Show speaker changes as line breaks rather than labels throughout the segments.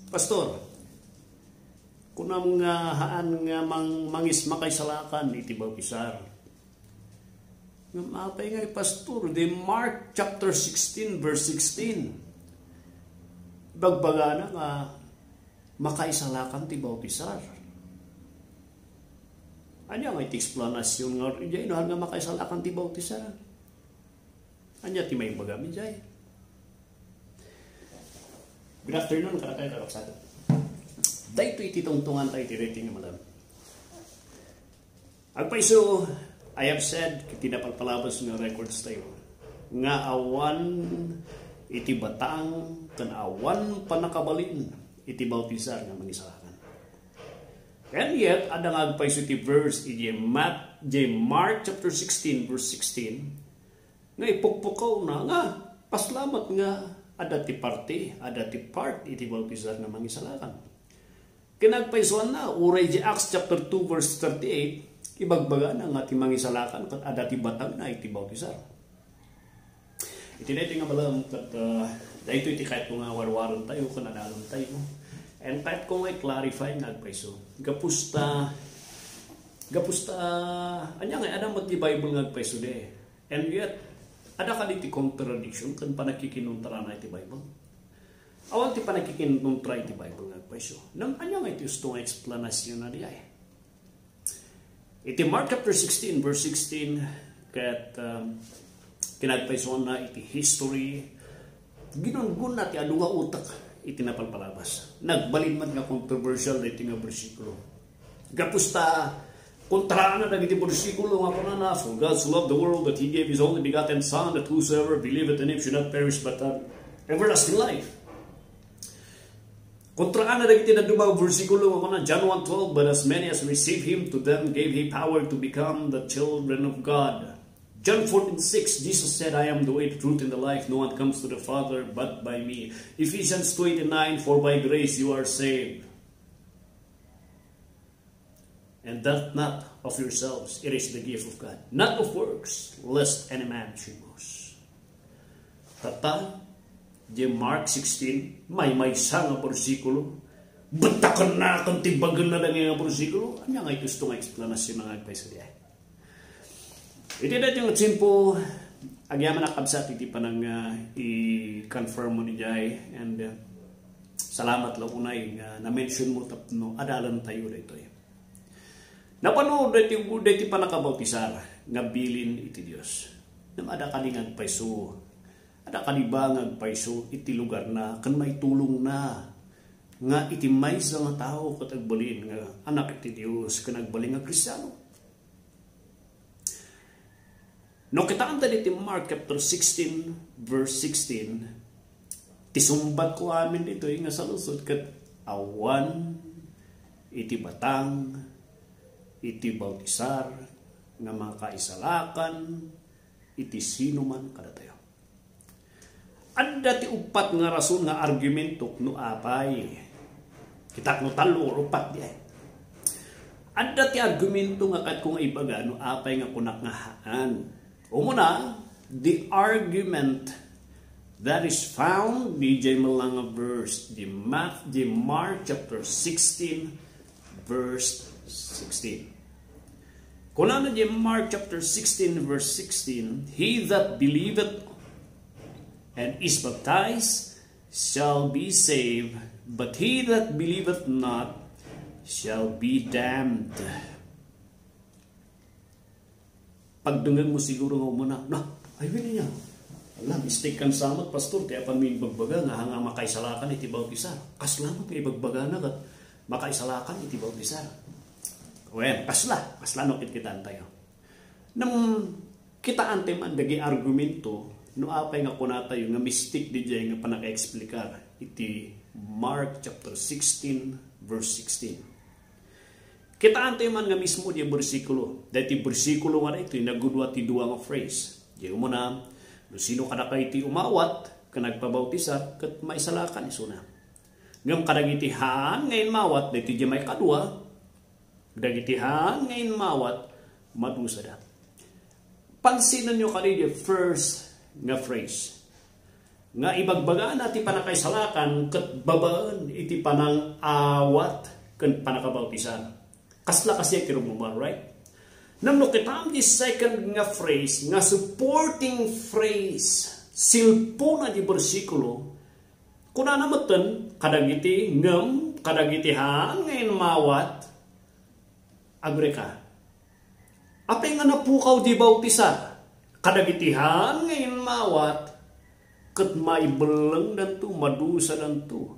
Pastor, kunam nga haan nga mangis makaisalakan iti bautisar. Nga mapay nga pastor, di Mark chapter 16 verse 16. Bagbagana nga makaisalakan ti bautisar. Anya nga iti explanasyon nga iti inuhan nga makaisalakan ti bautisar. Anya ti may bagami jay. Good afternoon, karakay kakapsado. Dahito iti tungtungan tayo iti rating nga madam. Agpaiso, I have said, tinapalpalabas nga records tayo, nga awan iti batang, kan awan panakabalin, iti bautisar nga mangisalakan. And yet, ada nga agpaiso iti verse, iti Mark chapter 16, verse 16, nga ipukpukaw na, nga paslamat nga, ada ti parte, ada ti part iti bautisar nga mangisalakan. Kinagpaisuan na, uray di Acts chapter 2 verse 38, ibagbaga na nga ti mangisalakan kat ada ti batang na iti bautisar. Iti na iti nga malam kat dahito iti kahit kung nga warwaran tayo, kanadalon tayo. And kahit kung nga clarify nagpaiso. Gapusta, anya nga, ada mo ti Bible nagpaiso de. And yet, ada ka di ti contradiction kan panakikinuntara na iti Bible. Awan ti panakikinuntara iti Bible nagpaiso. Nang anya nga iti ustong explanasyon na diya. Iti Mark chapter 16 verse 16 kat kinagpaisoan na iti history. Ginungun na ti adu nga utak iti napalpalabas. Nagbalin man nga controversial na iti nga bersikulo. Gapusta kontraan na dagiti bersikulo nga kunana, for God so loved the world that He gave His only begotten Son, that whosoever believeth in Him should not perish but have everlasting life. Kontraan na dagiti na dumang bersikulo nga kunana, John 1:12, but as many as receive Him, to them gave He power to become the children of God. John 14:6, Jesus said, I am the way, the truth, and the life. No one comes to the Father but by me. Ephesians 2:89, for by grace you are saved. And that not of yourselves, it is the gift of God. Not of works, lest any man should boast. Tata, di Mark 16, may isa nga bersikulo. Batakan na kang tibagan na lang nga bersikulo. Ano nga gusto nga explanasyon na nga sa diya. Iti dati yung simpo, agyaman na kabsat, iti pa nang i-confirm mo ni Jai. And salamat lang unay na-mention mo tapno, adalan tayo dito eh. Napanood dati pa nakabautisar nga bilin iti Dios. Nam ada kani ngagpaiso. Ada kani ba ngagpaiso iti lugar na kan may tulong na nga iti maysa nga tao ket agbalin nga anak iti Dios ken agbalin nga Kristiyano. No kitaan ta iti Mark chapter 16 verse 16. Tisumbat ko amin dito nga salusod ket awan iti batang iti bautisar nga makaisalakan iti sino man kada tayo. Adda ti upat nga rason nga argumento no apay. Kita no talo upat di ay. Adda ti argumento nga kat kung ibaga no apay nga kunak nga haan. Umuna, the argument that is found di jay malanga verse di Mark chapter 16 verse 16. Kung ano di Mark chapter 16 verse 16, he that believeth and is baptized shall be saved, but he that believeth not shall be damned. Pagdungan mo siguro nga muna, ay niya. Alam, mistake kan samat, pastor, kaya pa may bagbaga nga hanga makaisalakan iti bautisar. Kaslamot may bagbaga na kat makaisalakan iti bautisar. Well, pasla no kitaan tayo. Nang kitaan tayo man dagi argumento, no apay nga kuna tayo nga mistake di jay nga panaka-explikar iti Mark chapter 16 verse 16. Kitaan tayo man nga mismo di bersikulo. Dati bersikulo nga ito, nagudwa ti duwa nga phrase. Di mo na, no sino kada kay ti umawat, ka nagpabautisar, kat maisalakan isuna. Ngam kadagitihan ngayon mawat, dati di may kadwa, dagitihan ngayon mawat, madusa da. Pansinan nyo kanina first nga phrase. nga ibagbaga na ti panakaisalakan ket babaan iti panang awat ken panakabautisan. Kasla kasi kirumumar, right? Namno kitam di second nga phrase, nga supporting phrase, silpuna di bersikulo, kuna nameten kadagiti ngem, kadagiti hangin mawat, agreka. Apay nga napukaw di bautisa, kadagiti hangin mawat, ket maibeleng dan tu madusa dan tu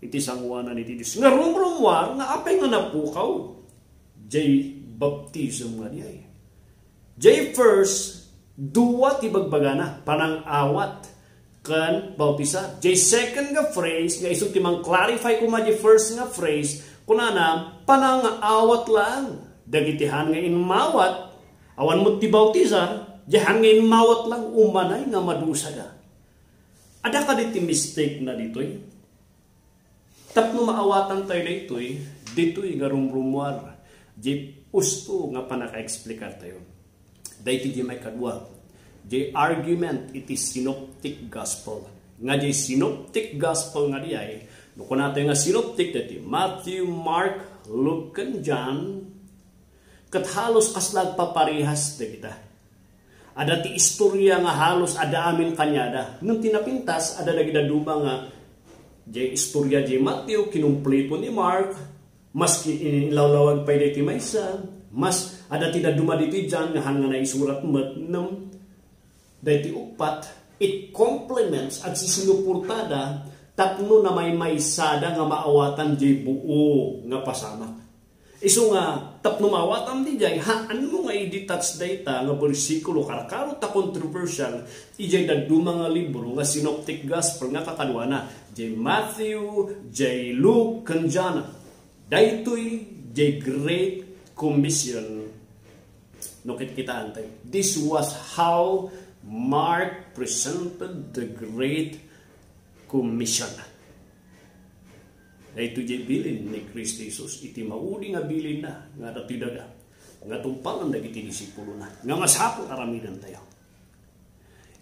iti sangwanan iti Dios nga rumrumwar nga apay nga napukaw jay baptism nga diay jay first duwa ti bagbagana panang awat kan bautisa jay second nga phrase nga isu ti mang clarify kuma jay first nga phrase kunana panang awat lang dagiti hangin mawat awan mo ti bautisa jay hangin mawat lang umanay nga madusa da. Ada ka diti mistake na ditoy? Tapno maawatan tayo ditoy nga rumrumwar. Di usto nga panaka-explicar tayo. Dahiti di may kadwa. Di argument iti synoptic gospel. Nga di synoptic gospel nga di ay, kung natin nga synoptic dati, Matthew, Mark, Luke, and John, kat halos kaslag paparihas da kita. Ada ti istorya nga halos ada amin kanyada. Nung tinapintas, ada dagida duma nga jay istorya jay Matthew, kinumpleto ni Mark, mas inilawlawag pa iti maysa, mas ada ti duma diti John nga hanga na isurat met nung dahiti upat, it complements at sisinupurtada tapno na may maysada nga maawatan jay buo nga pasamak. Isu nga tapno maawatan di jay haan mo nga i-detach data nga bersikulo karakaro ta controversial ijay daduma nga libro nga synoptic gospel nga kakadwana jay Matthew, jay Luke, and John. Daytoy jay Great Commission no kita antay. This was how Mark presented the Great Commission. Dahito jay bilin ni Kristo Jesus iti maudi nga bilin na nga datidaga nga tumpangan dagiti disipulo na nga masapol aramidan tayo.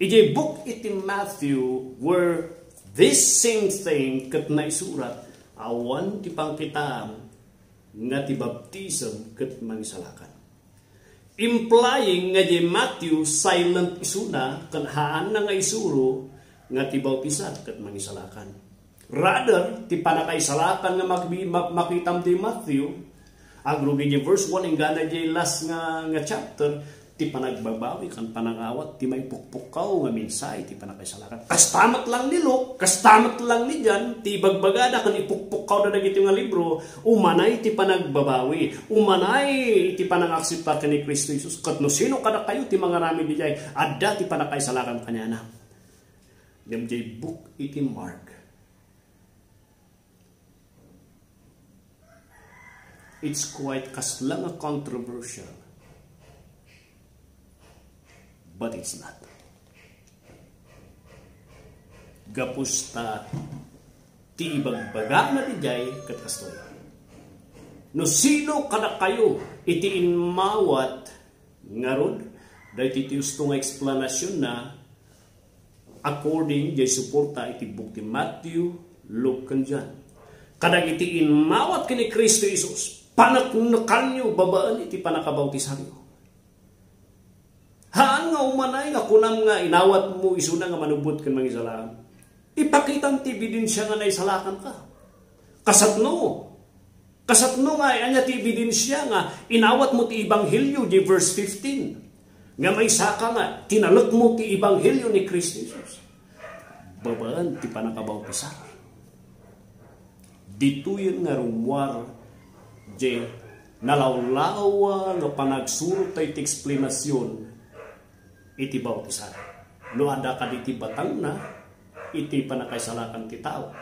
Iti book iti Matthew where this same thing ket naisurat awan ti pangkitaan nga ti baptism ket mangisalakan. Implying nga di Matthew silent isuna ken haan na nga isuro nga ti baptisan ket mangisalakan. Rather, ti panakaisalakan nga makitam di Matthew, agrugi di verse 1 ingana di last nga chapter, ti panagbabawi kan panangawat, ti may pukpukaw nga minsay, ti panakaisalakan. Kastamat lang ni Luke, kastamat lang ni John, ti bagbagada kan ipukpukaw na dagiti nga libro, umanay ti panagbabawi, umanay ti panangaksipar ka ni Kristo Jesus, kat no sino kada kayo ti mga rami di jay, adda ti panakaisalakan kanya na. Dem jay book iti Mark. It's quite kaslang a controversial. But it's not. Gapusta ti ibagbaga na di jay katastoy. No sino kada kayo iti inmawat ngarod dahil iti gusto nga explanation na according jay suporta iti book ti Matthew, Luke, and John. Kadag iti inmawat kini Kristo Jesus panaknukan nyo babaan iti panakabautishan nyo. Haan nga umanay nga kunam nga inawat mo isuna nga manubot kan mangisalakan. Ipakitang ti ebidensya nga naisalakan ka. Kasatno nga anya ti ebidensya nga inawat mo ti Ebanghelyo di verse 15. Nga may saka nga tinalak mo ti Ebanghelyo ni Kristo Jesus. Babaan ti panakabautishan. Dito yun nga rumwar jay nalawlawa nga panagsuro tayo iti eksplanasyon iti bautisan. No ada ka diti batang na iti panakaisalakan ti tao.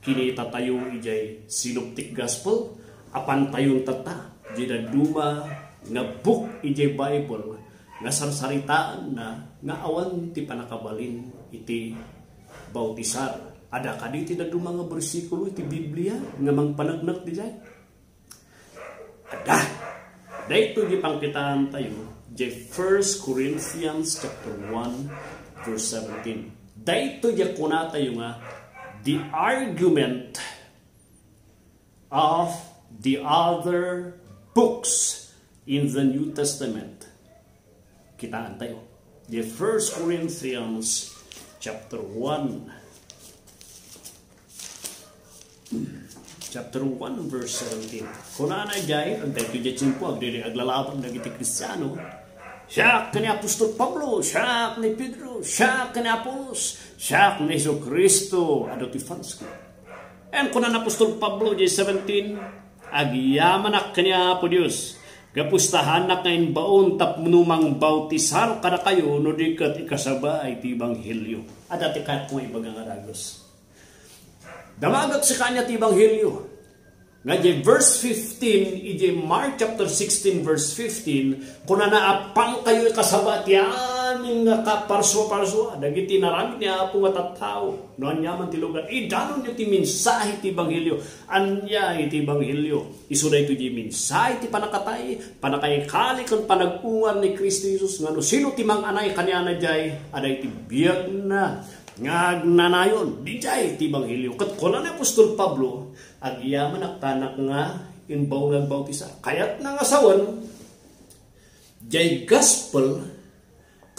Kinita tayo ijay synoptic gospel apan tayon tata jay duma nga book ijay Bible nga sarsaritaan na nga awan ti panakabalin iti bautisan. Ada ka diti duma nga bersikulo iti Biblia nga mangpanagnak di jay. Ada. Dahito di pangkitaan tayo, J 1 Corinthians chapter 1 verse 17. Dahito ya kuna tayo nga, the argument of the other books in the New Testament. Kitaan tayo. The 1 Corinthians chapter 1. Chapter 1 verse 17. Kuna na jay, ang tayo dyan simpo, aglalabang na kita Kristiyano. Siya ni Apostol Pablo, siya ni Pedro, siya ni Apolos, siya ni Jesu Cristo, ado ti Francisco. And kuna na Apostol Pablo, jay 17, agyaman na kanya po Diyos. Kapustahan na kain baon tap numang bautisar kada kayo no dikat ikasabay ti Ebanghelyo. At ati kahit kung ibagang aragos. Damagat sa kanya ti Ebanghelyo. Nga di verse 15, iji Mark chapter 16 verse 15, kuna naapang kayo ikasaba ti aming nga kaparswa-parswa, dagiti naramit niya po nga tattao, noon yaman ti lugar, idanon niya ti mensahe ti Ebanghelyo, anya iti Ebanghelyo, isuday ito di mensahe ti panakatay, panakaikali kan panagungan ni Kristo Jesus, nga no sino ti mang anay kanya na jay, aday ti biyag na, nga nanayon, di jay ti Ebanghelyo. Kat kuna na Apostol Pablo, agyaman aktanak nga inbaw nagbautisa. Kaya't nangasawan, jay gospel,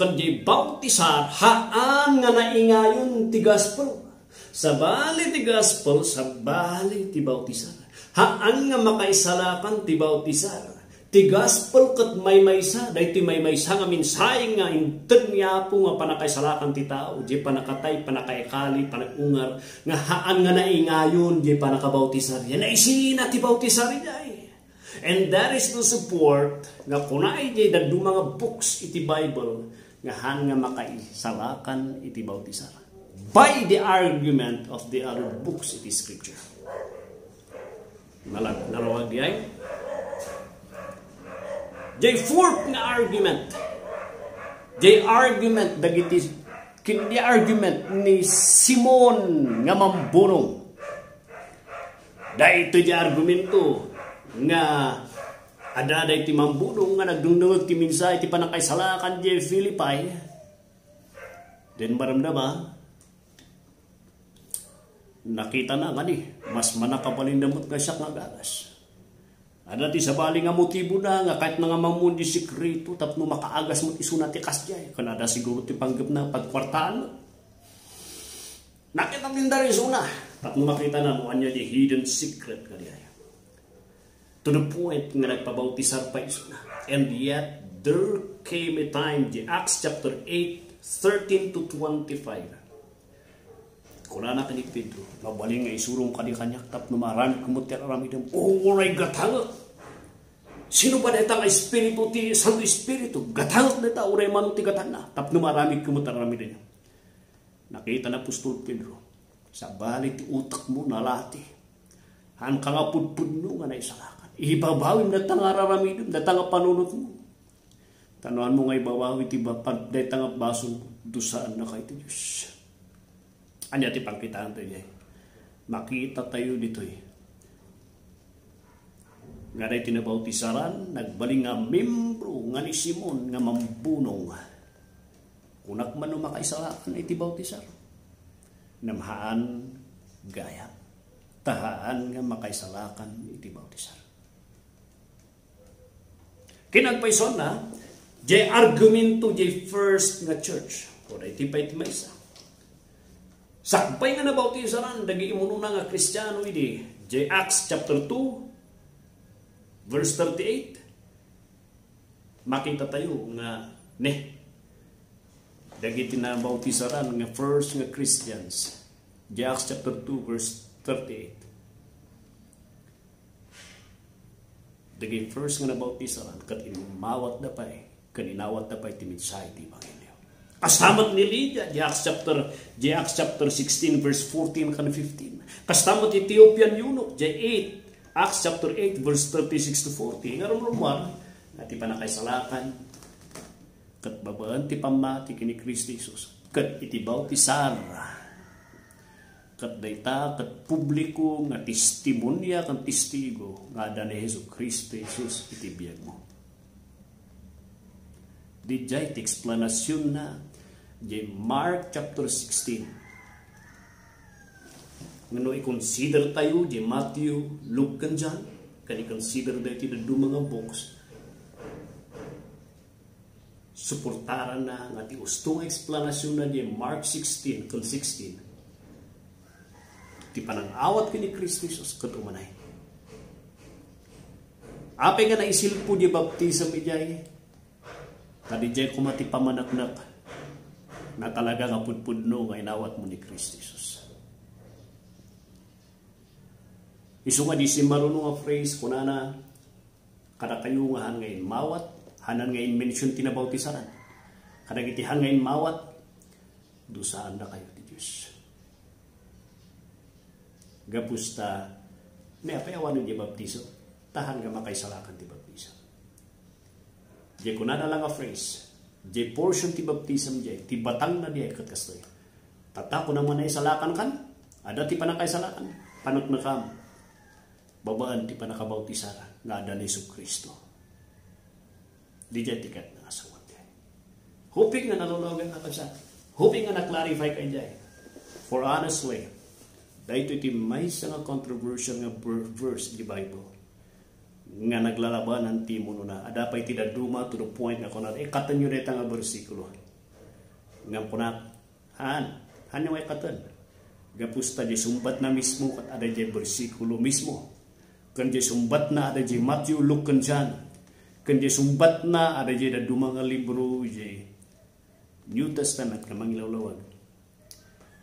kan jay bautisar, haan nga naingayon ti gospel. Sabali ti gospel, sabali ti bautisar. Haan nga makaisalakan ti bautisar. Ti gospel kat may-maysa, dahi ti may-maysa nga minsay nga integ niya po nga panakaisalakan ti tao, di panakatay, panakaikali, panagungar, nga haan nga naingayon, di panakabautisar. Yan ay sina ti bautisar jay. And that is to support nga kunay jay dadu mga books iti Bible nga haan nga makaisalakan iti bautisar. By the argument of the other books iti Scripture. Narawag jay. Jay fourth nga argument. Jay argument dagiti kindi argument ni Simon nga mambunong. Dahil ito jay argumento nga adada iti mambunong nga nagdungdungag ti minsay iti panakaisalakan jay Philippi. Den maramdama nakita na nga ni mas manakabalindamot nga siya nga gagas. Ada ti sabali nga motibo na nga kahit nga mamundi sikreto tapno makaagas mo isu na ti kasjay. Kanada siguro ti panggap na pagkwartaan mo. Nakita din dari suna. Tapno makita na mo anya di hidden secret kaya. To the point nga nagpabautisar pa isu na. And yet there came a time, di Acts chapter 8, 13 to 25. Kuna na kani Pedro, mabaling nga isurong kani-kanyak tap numarami kumutya aramidam. Uray gatangak. Sino ba deta nga espiritu ti Santo Espiritu? Gatangak deta uray man ti gatana. Tap numarami kumutya aramidam. Nakita na Apostol Pedro. Sa balik ti utak mo nalati. Han ka nga pudpudno nga naisalakan. Ibabawin deta nga aramidam, deta nga panunot mo. Tanuan mo nga ibabawi ti deta nga baso dusaan na kay ti Diyos. Anya ti pangkitaan tayo niya. Makita tayo dito eh. Nga rin tinabautisaran, nagbaling nga membro nga ni Simon nga mambunong. Kunak man makaisalakan iti bautisar. Namhaan gaya. Tahaan nga makaisalakan iti bautisar. Kinagpaison na, jay argumento jay first nga church. O iti pa iti maisa. Sakbay nga nabautisaran, dagi imuno na nga Kristiyano idi. J. Acts chapter 2, verse 38. Makita tayo nga, dagi tinabautisaran nga first nga Christians. J. Acts chapter 2, verse 38. Dagi first nga nabautisaran, kat inumawat na pa kaninawat na pa timinsay ti Ebanghelyo. Kastamat ni Lydia, J. Acts chapter 16, verse 14 kan 15. Kastamat Ethiopian eunuch, J. 8, Acts chapter 8, verse 36 to 40. Nga rumruman, nati pa nakaisalakan, kat babaan ti pamati kini Kristo Jesus, kat itibaw ti Sara, kat dayta, kat publiko, nga testimonya, kan testigo, nga da ni Jesu Kristo Jesus, itibiyag mo. Di jay ti eksplanasyon na di Mark chapter 16. Ngano i-consider tayo di Matthew, Luke, and John. Kani consider dahil tinadu mga books. Suportaran na nga ti ustong eksplanasyon na di Mark 16 kung 16. Ti panangawat kini Kristo Jesus katumanay. Apay nga naisilpo di baptism ijay. Tadi jay kumati pamanaknak na talaga nga pudpudno nga inawat mo ni Kristo Jesus. Isu nga di si marunong nga phrase kunana kada kayo nga han ngayon mawat hanan ngayon mention tinabautisaran. Kada gitihan ngayon mawat dusaan na kayo ti Diyos. Gapusta may apayawan di baptiso tahan nga makaisalakan ti baptism. Di kunana lang a phrase di portion ti baptism di ti batang na di kat kastoy. Tatako naman ay salakan kan ada ti panakaisalakan panot na kam babaan ti panakabautisara nga ada ni Jesucristo. Di jay tikat na asawat jay. Hoping nga nalulagan ka sa. Hoping nga na-clarify ka jay. For honestly, dahito iti may nga controversial nga verse di Bible nga naglalabanan ti mo na. Adapay ti daduma to the point nga kunan katan nyo deta nga bersikulo. Nga kunan han yung katan. Gapusta di sumbat na mismo kat ada jay bersikulo mismo. Kan jay sumbat na ada jay Matthew, Luke, and John. Kanya sumbat na ada jay da dumang libro jay New Testament nga mangilawlawag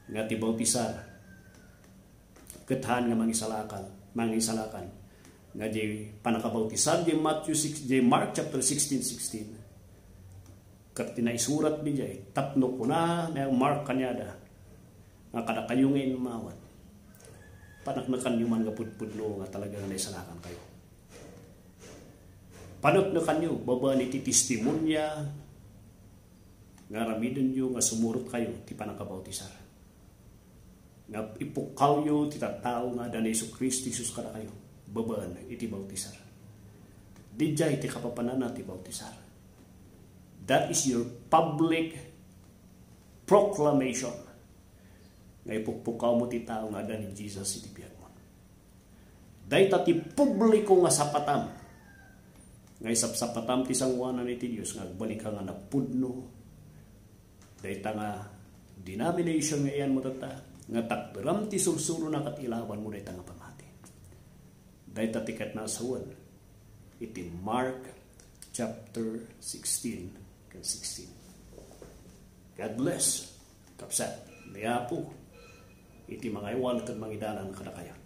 nga ti bautisar kethan nga mangisalakan nga jay panakabautisar jay Mark chapter 16:16 ket tinaisurat di jay tapno kuna na Mark kanyada nga kada kayungin mawat panaknakan yuman nga pudpudno nga talaga nga naisalakan kayo. Panot na kanyo, baba ni ti testimonya nga ramidon nyo nga sumurot kayo ti panakabautisar. Nga ipukaw nyo ti tattao nga da ni Jesucristo Jesus kada kayo. Babaan iti bautisar. Dijay ti kapapanana ti bautisar. That is your public proclamation. Nga ipukaw mo ti tao nga da ni Jesus iti biyag mo. Dahita ti publiko nga sapatam. Ngay sapsapatam ti sangwanan ni ti Diyos nga balik ka nga napudno dahita nga denomination nga iyan mo tata nga takberam ti sursuro na katilawan mo dahita nga pamati dahita tikat na asawan iti Mark chapter 16:16. God bless kapsat, may apo iti mga iwan kan mangidalan kada kayo.